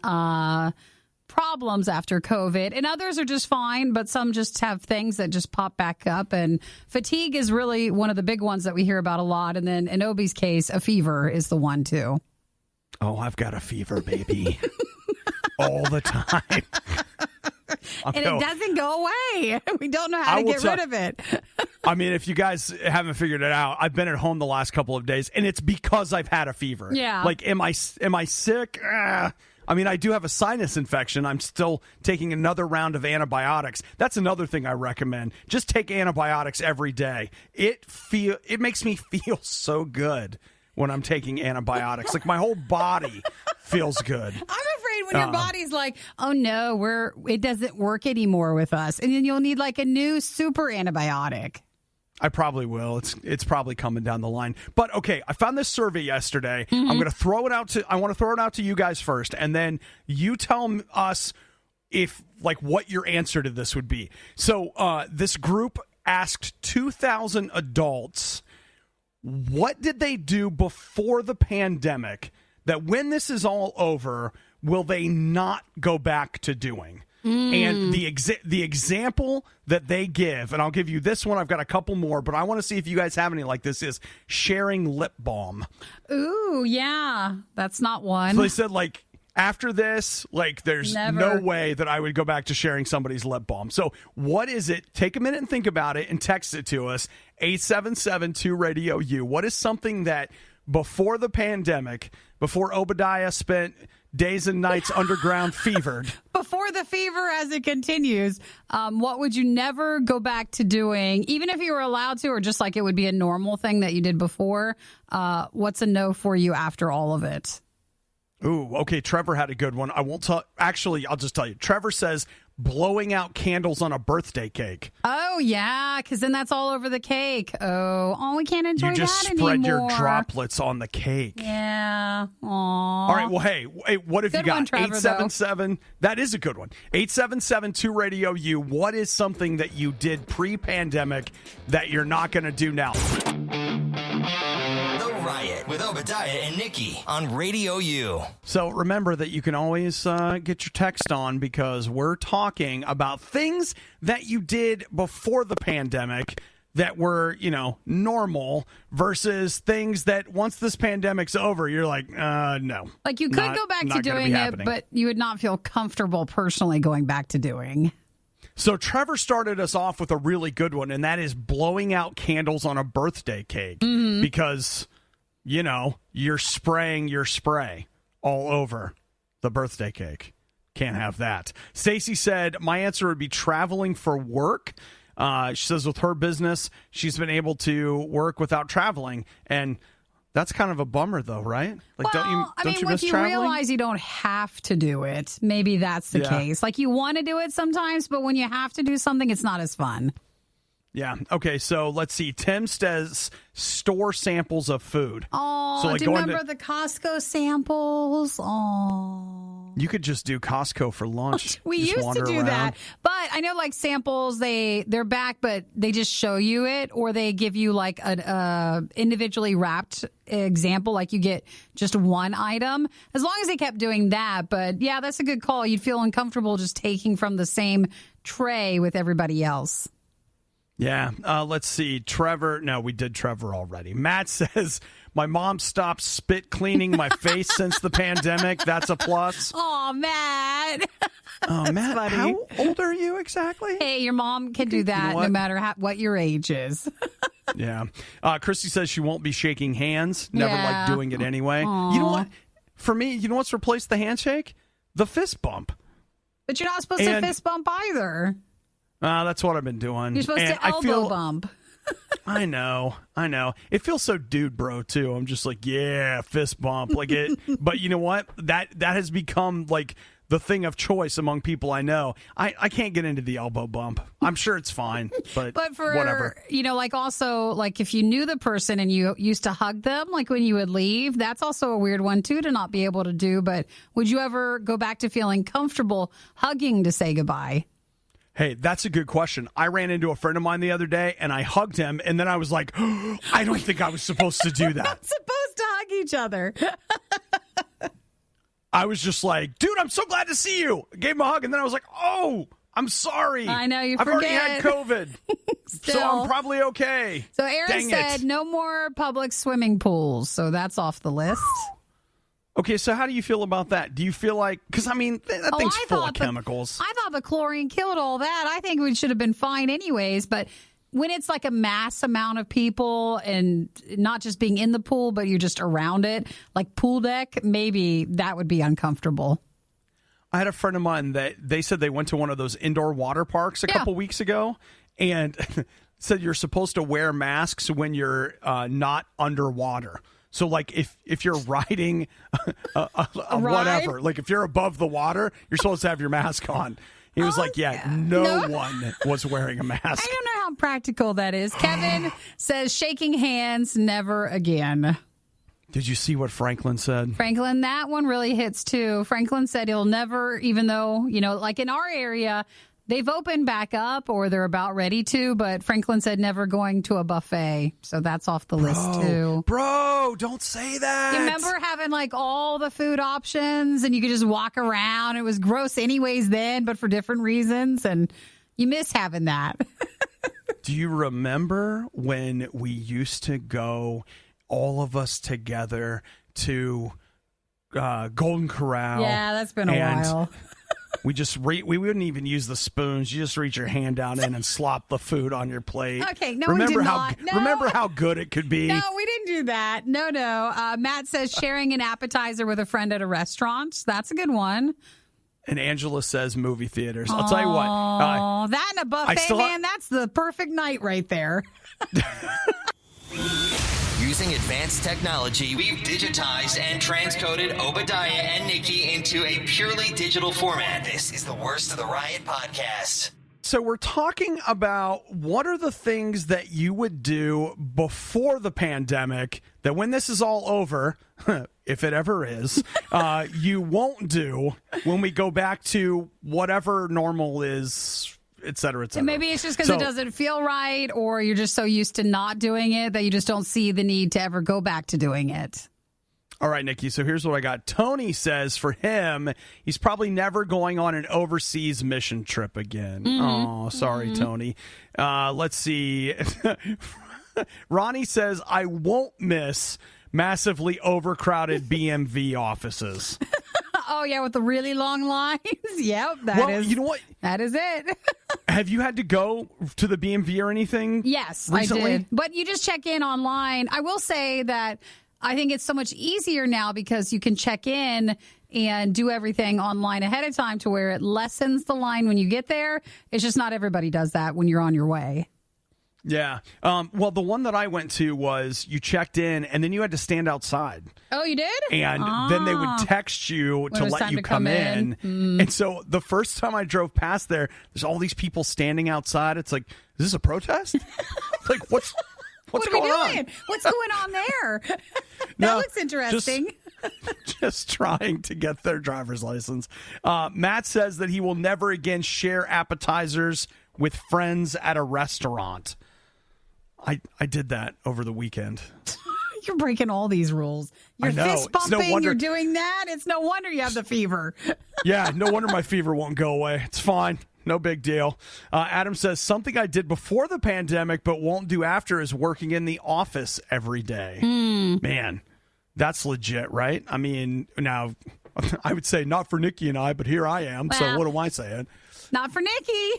problems after COVID, and others are just fine, but some just have things that just pop back up, and fatigue is really one of the big ones that we hear about a lot, and then in Obi's case, a fever is the one, too. Oh, I've got a fever, baby. All the time. And it doesn't go away. We don't know how to get rid of it. I mean, if you guys haven't figured it out, I've been at home the last couple of days, and it's because I've had a fever. Yeah. Like, am I sick? I mean, I do have a sinus infection. I'm still taking another round of antibiotics. That's another thing I recommend. Just take antibiotics every day. It makes me feel so good when I'm taking antibiotics. Like, my whole body feels good. I'm afraid when your body's like, oh no, it doesn't work anymore with us, and then you'll need like a new super antibiotic. I probably will. It's probably coming down the line. But okay, I found this survey yesterday. Mm-hmm. I'm going to throw it out I want to throw it out to you guys first, and then you tell us what your answer to this would be. So this group asked 2,000 adults, what did they do before the pandemic that when this is all over, will they not go back to doing? And the example that they give, and I'll give you this one, I've got a couple more, but I want to see if you guys have any like this, is sharing lip balm. Ooh, yeah. That's not one. So they said, like, after this, like, there's no way that I would go back to sharing somebody's lip balm. So what is it? Take a minute and think about it and text it to us, 877-2-RADIO-U. What is something that before the pandemic, before Obadiah spent days and nights underground fevered. Before the fever as it continues, what would you never go back to doing, even if you were allowed to, or just like it would be a normal thing that you did before? What's a no for you after all of it? Ooh, okay. Trevor had a good one. I won't tell. Actually, I'll just tell you. Trevor says blowing out candles on a birthday cake. Oh, yeah, because then that's all over the cake. Oh, we can't enjoy that anymore. You just spread your droplets on the cake. Yeah. Aww. All right, well, hey, what have good you got? One, Trevor, 877. That is a good one. 877-2-RADIO-U. What is something that you did pre-pandemic that you're not going to do now? Riot with Obadiah and Nikki on Radio U. So remember that you can always get your text on, because we're talking about things that you did before the pandemic that were, normal versus things that once this pandemic's over, you're like, no. Like you could go back to doing it, but you would not feel comfortable personally going back to doing. So Trevor started us off with a really good one, and that is blowing out candles on a birthday cake, because you're spraying your spray all over the birthday cake. Can't have that. Stacy said, my answer would be traveling for work. She says with her business, she's been able to work without traveling. And that's kind of a bummer, though, right? Like, don't you miss if you traveling? realize you don't have to do it, maybe that's the case. Like, you want to do it sometimes, but when you have to do something, it's not as fun. Yeah. Okay. So let's see. Tim says store samples of food. Oh, so, like, do you remember the Costco samples? Oh. You could just do Costco for lunch. We used to do that. But I know, like, samples, they're back, but they just show you it, or they give you like an individually wrapped example, like you get just one item, as long as they kept doing that. But yeah, that's a good call. You'd feel uncomfortable just taking from the same tray with everybody else. Yeah. Let's see. Trevor. No, we did Trevor already. Matt says, my mom stopped spit cleaning my face since the pandemic. That's a plus. Oh, Matt. Oh, Matt, funny. How old are you exactly? Hey, your mom can do that no matter what your age is. Yeah. Christy says she won't be shaking hands. Never liked doing it anyway. Aww. You know what? For me, you know what's replaced the handshake? The fist bump. But you're not supposed to fist bump either. That's what I've been doing. You're supposed to elbow bump. I know. It feels so dude bro too. I'm just like, yeah, fist bump. Like it. But you know what? That has become like the thing of choice among people I know. I can't get into the elbow bump. I'm sure it's fine, but for whatever. Like also like if you knew the person and you used to hug them, like when you would leave, that's also a weird one too to not be able to do. But would you ever go back to feeling comfortable hugging to say goodbye? Hey, that's a good question. I ran into a friend of mine the other day, and I hugged him, and then I was like, I don't think I was supposed to do that. Not supposed to hug each other. I was just like, dude, I'm so glad to see you. I gave him a hug, and then I was like, oh, I'm sorry. I know, you I've already forget. had COVID, so I'm probably okay. So Aaron said no more public swimming pools, so that's off the list. Okay, so how do you feel about that? Do you feel like, because, I mean, that thing's full of chemicals. I thought the chlorine killed all that. I think we should have been fine anyways, but when it's like a mass amount of people and not just being in the pool, but you're just around it, like pool deck, maybe that would be uncomfortable. I had a friend of mine that they said they went to one of those indoor water parks a couple weeks ago and said you're supposed to wear masks when you're not underwater. So, like, if you're riding a whatever, like if you're above the water, you're supposed to have your mask on. He was like, no one was wearing a mask. I don't know how practical that is. Kevin says shaking hands, never again. Did you see what Franklin said? Franklin, that one really hits too. Franklin said he'll never, even though, like in our area, they've opened back up or they're about ready to, but Franklin said never going to a buffet. So that's off the list too. Bro, don't say that. You remember having like all the food options and you could just walk around? It was gross anyways then, but for different reasons. And you miss having that. Do you remember when we used to go, all of us together, to Golden Corral? Yeah, that's been a while. We just we wouldn't even use the spoons. You just reach your hand down in and slop the food on your plate. Okay, no, remember we did how not. No. remember how good it could be. No, we didn't do that. No. Matt says sharing an appetizer with a friend at a restaurant. That's a good one. And Angela says movie theaters. I'll tell you what. Oh, that and a buffet, man. That's the perfect night right there. Using advanced technology, we've digitized and transcoded Obadiah and Nikki into a purely digital format. This is the Worst of the Riot podcast. So we're talking about what are the things that you would do before the pandemic that when this is all over, if it ever is, you won't do when we go back to whatever normal is, et cetera, et cetera. Maybe it's just because it doesn't feel right, or you're just so used to not doing it that you just don't see the need to ever go back to doing it. All right, Nikki, so here's what I got. Tony says for him, he's probably never going on an overseas mission trip again. Oh, sorry, Tony. Let's see. Ronnie says, I won't miss massively overcrowded BMV offices. Oh, yeah, with the really long lines. Yep, you know what? That is it. Have you had to go to the BMV or anything? Yes, recently? I did. But you just check in online. I will say that I think it's so much easier now because you can check in and do everything online ahead of time to where it lessens the line when you get there. It's just not everybody does that when you're on your way. Yeah. Well, the one that I went to was you checked in and then you had to stand outside. Oh, you did? And then they would text you to let you come in. And so the first time I drove past there, there's all these people standing outside. It's like, is this a protest? Like, what's going on? What's going on there? That looks interesting. Just trying to get their driver's license. Matt says that he will never again share appetizers with friends at a restaurant. I did that over the weekend. You're breaking all these rules. You're fist bumping. No, you're doing that. It's no wonder you have the fever. Yeah, no wonder my fever won't go away. It's fine. No big deal. Adam says, something I did before the pandemic but won't do after is working in the office every day. Man, that's legit, right? I mean, now, I would say not for Nikki and I, but here I am. Well, so what am I saying? Not for Nikki,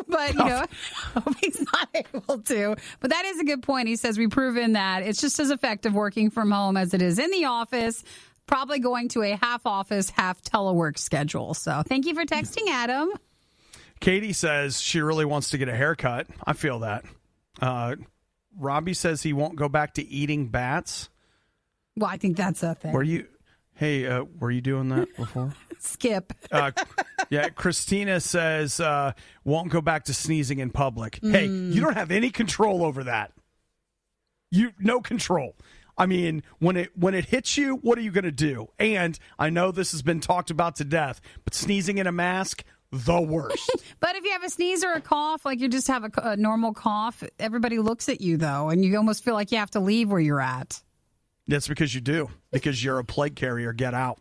but, hope he's not able to. But that is a good point. He says we've proven that it's just as effective working from home as it is in the office, probably going to a half office, half telework schedule. So thank you for texting, Adam. Katie says she really wants to get a haircut. I feel that. Robbie says he won't go back to eating bats. Well, I think that's a thing. Were you doing that before? Skip. Yeah, Christina says won't go back to sneezing in public. Hey, you don't have any control over that. No control. I mean, when it hits you, what are you going to do? And I know this has been talked about to death, but sneezing in a mask, the worst. But if you have a sneeze or a cough, like you just have a normal cough, everybody looks at you, though, and you almost feel like you have to leave where you're at. That's because you do. Because you're a plague carrier. Get out.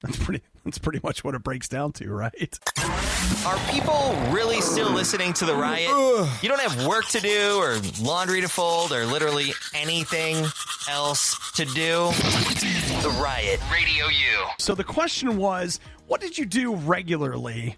That's pretty much what it breaks down to, right? Are people really still listening to the Riot? You don't have work to do or laundry to fold or literally anything else to do? The Riot, Radio U. So the question was, what did you do regularly,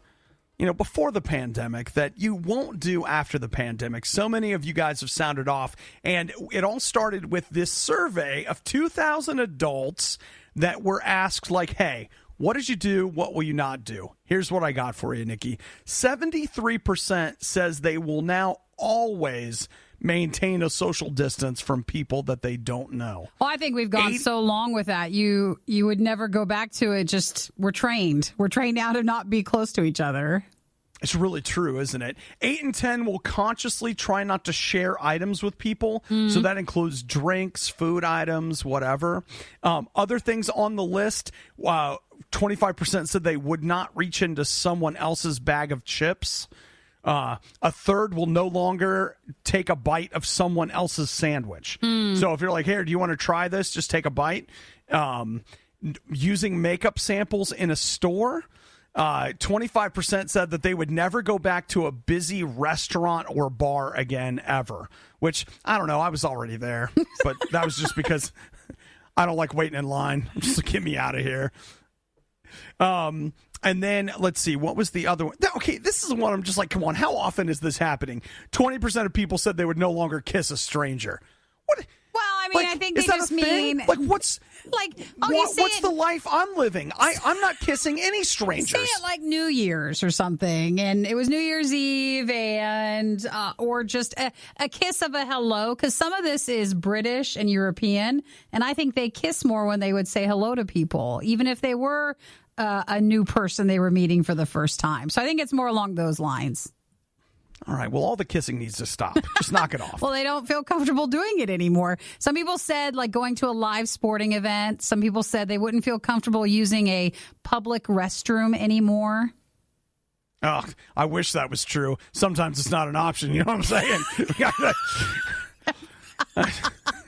before the pandemic that you won't do after the pandemic? So many of you guys have sounded off, and it all started with this survey of 2,000 adults that were asked, like, hey, what did you do? What will you not do? Here's what I got for you, Nikki. 73% says they will now always maintain a social distance from people that they don't know. Well, I think we've gone so long with that. You would never go back to it. Just we're trained now to not be close to each other. It's really true, isn't it? 8 and 10 will consciously try not to share items with people. Mm-hmm. So that includes drinks, food items, whatever. Other things on the list, 25% said they would not reach into someone else's bag of chips. A third will no longer take a bite of someone else's sandwich. So if you're like, hey, do you want to try this? Just take a bite. Using makeup samples in a store. 25% said that they would never go back to a busy restaurant or bar again, ever. Which, I don't know, I was already there. But that was just because I don't like waiting in line. Just get me out of here. And then, let's see, what was the other one? Okay, this is one I'm just like, come on, how often is this happening? 20% of people said they would no longer kiss a stranger. What? Well, I mean, I think they just mean... Like, what's... Like, what's the life I'm living? I'm not kissing any strangers. Say it like New Year's or something, and it was New Year's Eve, and or just a kiss of a hello, because some of this is British and European, and I think they kiss more when they would say hello to people, even if they were a new person they were meeting for the first time. So I think it's more along those lines. All right, well, all the kissing needs to stop. Just knock it off. Well, they don't feel comfortable doing it anymore. Some people said, like, going to a live sporting event. Some people said they wouldn't feel comfortable using a public restroom anymore. Oh, I wish that was true. Sometimes it's not an option. You know what I'm saying?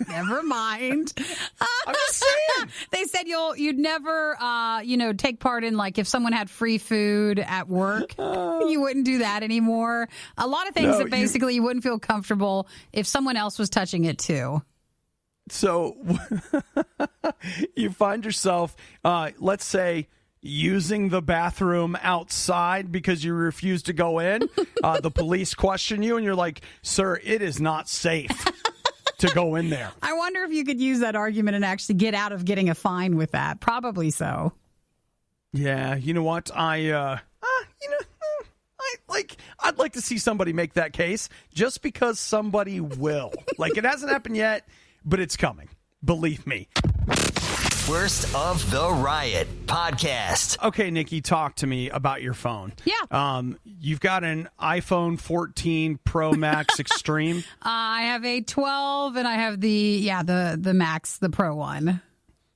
Never mind. I'm just saying. They said you'd never, take part in, like, if someone had free food at work, you wouldn't do that anymore. A lot of things that basically you wouldn't feel comfortable if someone else was touching it too. So you find yourself, let's say, using the bathroom outside because you refuse to go in. The police question you and you're like, sir, it is not safe to go in there. I wonder if you could use that argument and actually get out of getting a fine with that. Probably so. Yeah, you know what? I'd like to see somebody make that case just because somebody will. Like, it hasn't happened yet, but it's coming. Believe me. Worst of the Riot podcast. Okay, Nikki, talk to me about your phone. Yeah. You've got an iPhone 14 Pro Max Extreme. I have a 12, and I have the Max, the Pro one.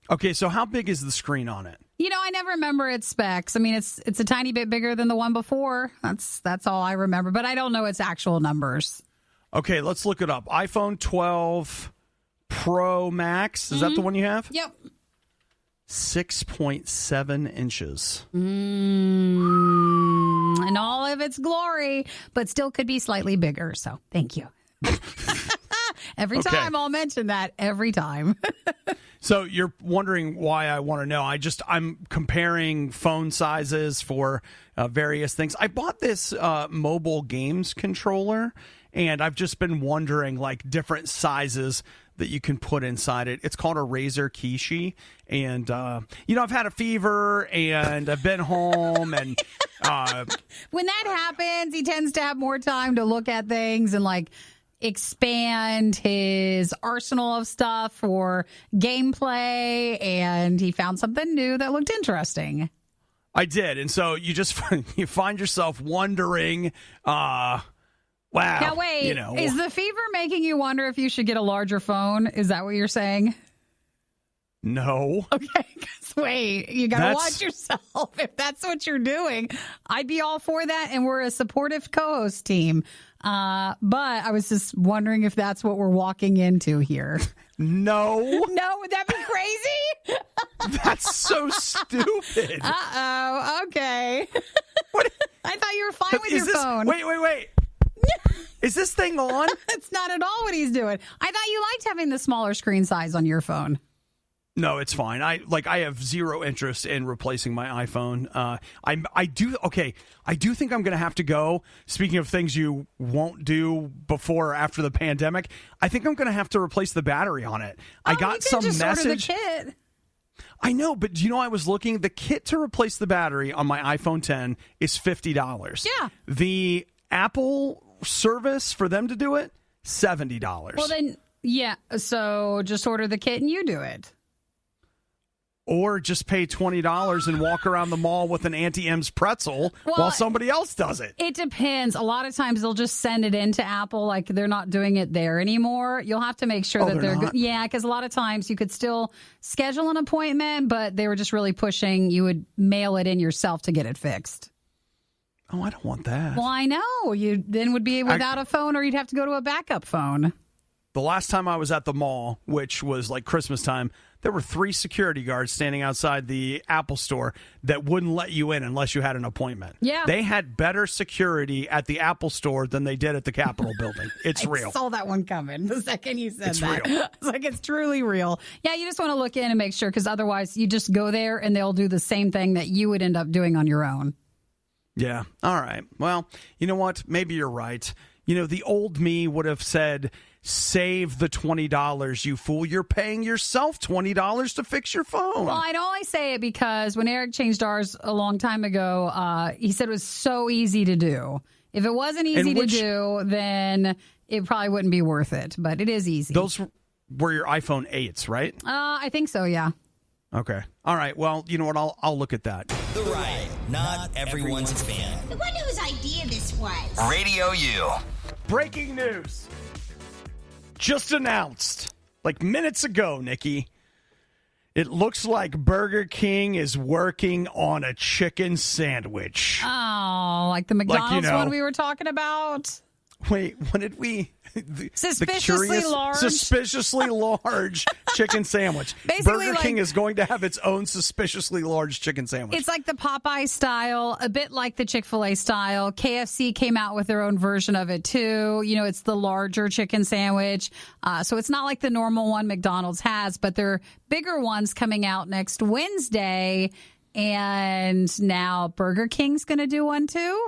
Okay, so how big is the screen on it? I never remember its specs. I mean, it's a tiny bit bigger than the one before. That's all I remember, but I don't know its actual numbers. Okay, let's look it up. iPhone 12 Pro Max. Is that the one you have? Yep. 6.7 inches. In all of its glory, but still could be slightly bigger. So thank you. Every time I'll mention that. Every time. So you're wondering why I want to know. I'm comparing phone sizes for various things. I bought this mobile games controller, and I've just been wondering, like, different sizes that you can put inside it. It's called a Razer Kishi, and I've had a fever and I've been home, and when that happens, he tends to have more time to look at things and, like, expand his arsenal of stuff for gameplay, and he found something new that looked interesting. I did, and so you find yourself wondering, wow. Now, wait, is the fever making you wonder if you should get a larger phone? Is that what you're saying? No. Okay, 'cause wait, you got to That's- watch yourself. If that's what you're doing, I'd be all for that, and we're a supportive co-host team. But I was just wondering if that's what we're walking into here. No. No, would that be crazy? That's so stupid. Uh-oh, okay. What? I thought you were fine with your Is this, phone. Wait. Is this thing on? That's not at all what he's doing. I thought you liked having the smaller screen size on your phone. No, it's fine. I have zero interest in replacing my iPhone. I do think I'm going to have to go. Speaking of things you won't do before or after the pandemic, I think I'm going to have to replace the battery on it. I got you can some just message. Order the kit. I know, but I was looking. The kit to replace the battery on my iPhone 10 is $50. Yeah. The Apple service for them to do it, $70. Well, then, yeah. So just order the kit and you do it. Or just pay $20 and walk around the mall with an Auntie M's pretzel while somebody else does it. It depends. A lot of times they'll just send it into Apple, like they're not doing it there anymore. You'll have to make sure that they're good. Yeah, because a lot of times you could still schedule an appointment, but they were just really pushing you would mail it in yourself to get it fixed. Oh, I don't want that. Well, I know. You then would be without a phone, or you'd have to go to a backup phone. The last time I was at the mall, which was like Christmas time, there were 3 security guards standing outside the Apple store that wouldn't let you in unless you had an appointment. Yeah. They had better security at the Apple store than they did at the Capitol building. It's real. I saw that one coming the second you said It's that. real. It's like, it's truly real. Yeah, you just want to look in and make sure, because otherwise you just go there and they'll do the same thing that you would end up doing on your own. Yeah. All right. Well, you know what? Maybe you're right. The old me would have said, save the $20, you fool. You're paying yourself $20 to fix your phone. Well, I'd only say it because when Eric changed ours a long time ago, he said it was so easy to do. If it wasn't easy to do, then it probably wouldn't be worth it. But it is easy. Those were your iPhone 8s, right? I think so, yeah. Okay. All right. Well, you know what? I'll look at that. The Riot, not everyone's fan. I wonder whose idea this was. Radio U. Breaking news. Just announced, like minutes ago, Nikki. It looks like Burger King is working on a chicken sandwich. Oh, like the McDonald's one we were talking about? Wait, what did we... Suspiciously large chicken sandwich. Basically, Burger King is going to have its own suspiciously large chicken sandwich. It's like the Popeye style, a bit like the Chick-fil-A style. KFC came out with their own version of it too. It's the larger chicken sandwich. So it's not like the normal one McDonald's has, but there are bigger ones coming out next Wednesday. And now Burger King's going to do one too.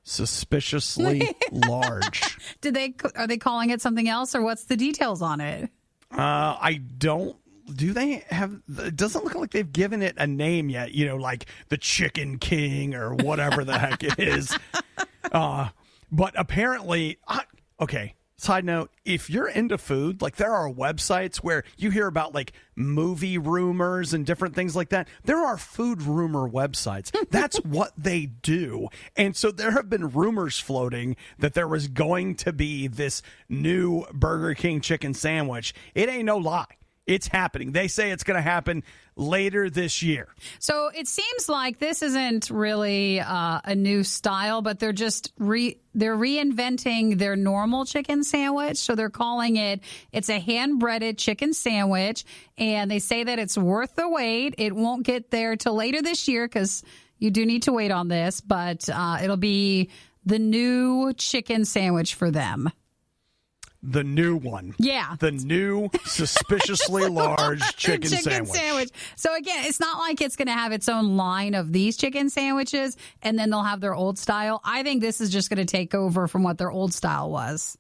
Suspiciously large. Are they calling it something else, or what's the details on it? I don't. Do they have? It doesn't look like they've given it a name yet. Like the Chicken King or whatever the heck it is. But apparently, okay. Side note, if you're into food, like there are websites where you hear about like movie rumors and different things like that. There are food rumor websites. That's what they do. And so there have been rumors floating that there was going to be this new Burger King chicken sandwich. It ain't no lie. It's happening. They say it's going to happen later this year. So it seems like this isn't really a new style, but they're just they're reinventing their normal chicken sandwich. So they're calling it's a hand-breaded chicken sandwich, and they say that it's worth the wait. It won't get there till later this year because you do need to wait on this, but it'll be the new chicken sandwich for them. The new one. Yeah. The new suspiciously large chicken sandwich. So again, it's not like it's going to have its own line of these chicken sandwiches and then they'll have their old style. I think this is just going to take over from what their old style was.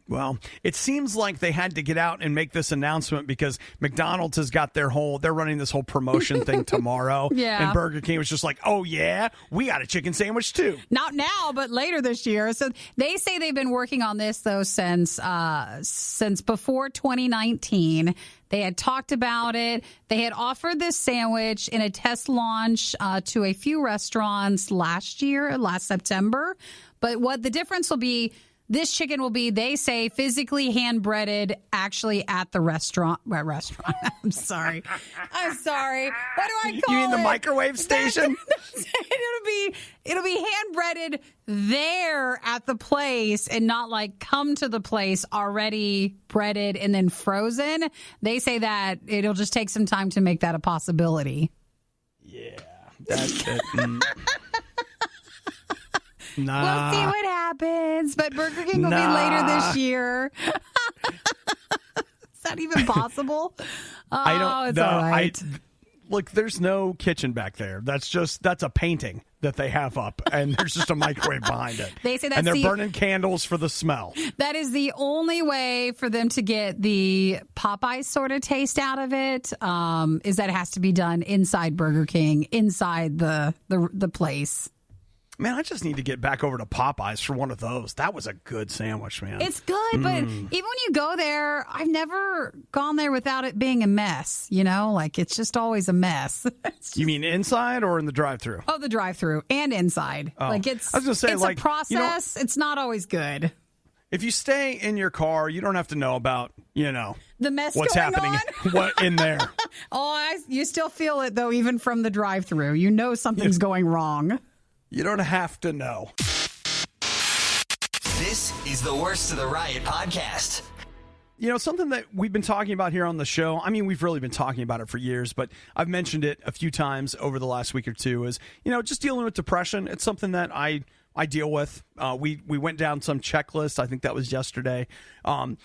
Well, it seems like they had to get out and make this announcement because McDonald's has got they're running this whole promotion thing tomorrow. Yeah. And Burger King was just like, oh, yeah, we got a chicken sandwich, too. Not now, but later this year. So they say they've been working on this, though, since before 2019. They had talked about it. They had offered this sandwich in a test launch to a few restaurants last September. But what the difference will be, this chicken will be, they say, physically hand-breaded actually at the restaurant. I'm sorry. What do I call it? You mean the microwave station? It'll be hand-breaded there at the place and not like come to the place already breaded and then frozen. They say that it'll just take some time to make that a possibility. Yeah. That's it. Nah. We'll see what happens, but Burger King will be later this year. Is that even possible? I don't it's know. all right. Look, there's no kitchen back there. That's a painting that they have up, and there's just a microwave behind it. They say that's and they're burning candles for the smell. That is the only way for them to get the Popeyes sort of taste out of it, is that it has to be done inside Burger King, inside the place. Man, I just need to get back over to Popeyes for one of those. That was a good sandwich, man. It's good, but even when you go there, I've never gone there without it being a mess, Like, it's just always a mess. You mean inside or in the drive-thru? Oh, the drive-thru and inside. Oh. Like, it's, I was gonna say, it's like, a process. It's not always good. If you stay in your car, you don't have to know about, the mess what's going happening on? what in there. You still feel it, though, even from the drive-thru. You know something's going wrong. You don't have to know. This is the Worst of the Riot podcast. Something that we've been talking about here on the show, I mean, we've really been talking about it for years, but I've mentioned it a few times over the last week or two, is, just dealing with depression. It's something that I deal with. We went down some checklist. I think that was yesterday. But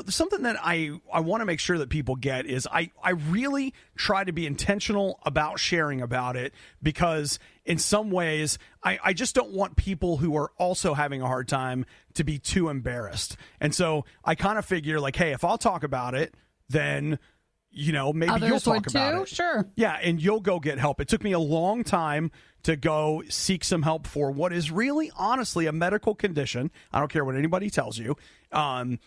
something that I want to make sure that people get is I really try to be intentional about sharing about it, because in some ways I just don't want people who are also having a hard time to be too embarrassed. And so I kind of figure, like, hey, if I'll talk about it, then maybe others you'll talk would about too? it. Sure. Yeah, and you'll go get help. It took me a long time to go seek some help for what is really, honestly, a medical condition. I don't care what anybody tells you. And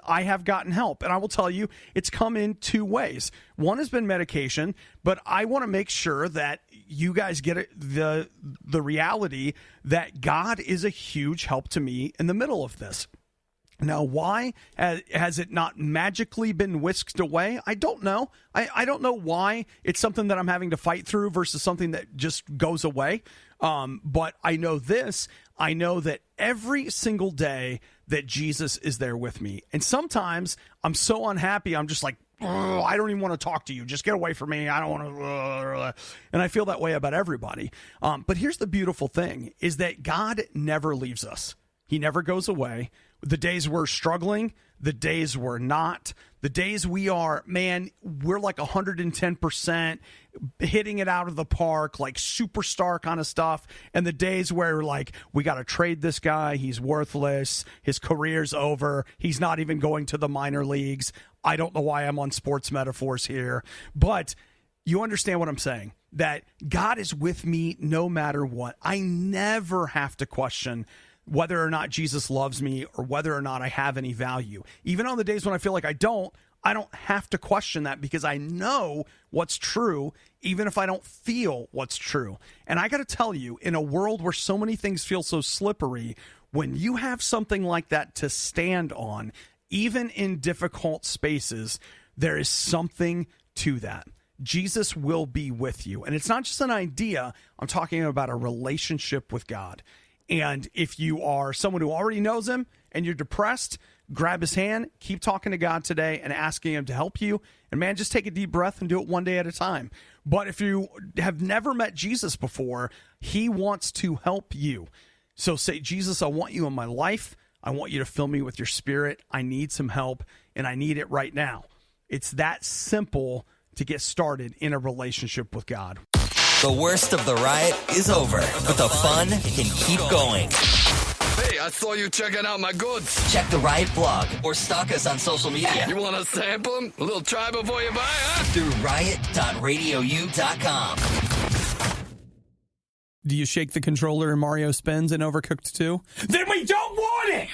I have gotten help. And I will tell you, it's come in two ways. One has been medication, but I want to make sure that you guys get the reality that God is a huge help to me in the middle of this. Now, why has it not magically been whisked away? I don't know. I don't know why it's something that I'm having to fight through versus something that just goes away. But I know this. I know that every single day that Jesus is there with me. And sometimes I'm so unhappy, I'm just like, I don't even want to talk to you. Just get away from me. I don't want to. And I feel that way about everybody. But here's the beautiful thing, is that God never leaves us. He never goes away. The days we're struggling, the days we're not, the days we are, man, we're like 110% hitting it out of the park, like superstar kind of stuff. And the days where, like, we got to trade this guy, he's worthless, his career's over, he's not even going to the minor leagues. I don't know why I'm on sports metaphors here, but you understand what I'm saying, that God is with me no matter what. I never have to question whether or not Jesus loves me or whether or not I have any value. Even on the days when I feel like I don't have to question that, because I know what's true, even if I don't feel what's true. And I got to tell you, in a world where so many things feel so slippery, when you have something like that to stand on, even in difficult spaces, there is something to that. Jesus will be with you. And it's not just an idea. I'm talking about a relationship with God. And if you are someone who already knows him and you're depressed, grab his hand, keep talking to God today and asking him to help you. And man, just take a deep breath and do it one day at a time. But if you have never met Jesus before, he wants to help you. So say, Jesus, I want you in my life. I want you to fill me with your spirit. I need some help, and I need it right now. It's that simple to get started in a relationship with God. The worst of the riot is over, but the fun can keep going. Hey, I saw you checking out my goods. Check the Riot blog or stalk us on social media. You want to sample them? A little try before you buy, huh? Through riot.radiou.com. Do you shake the controller and Mario spins in Overcooked 2? Then we don't want it!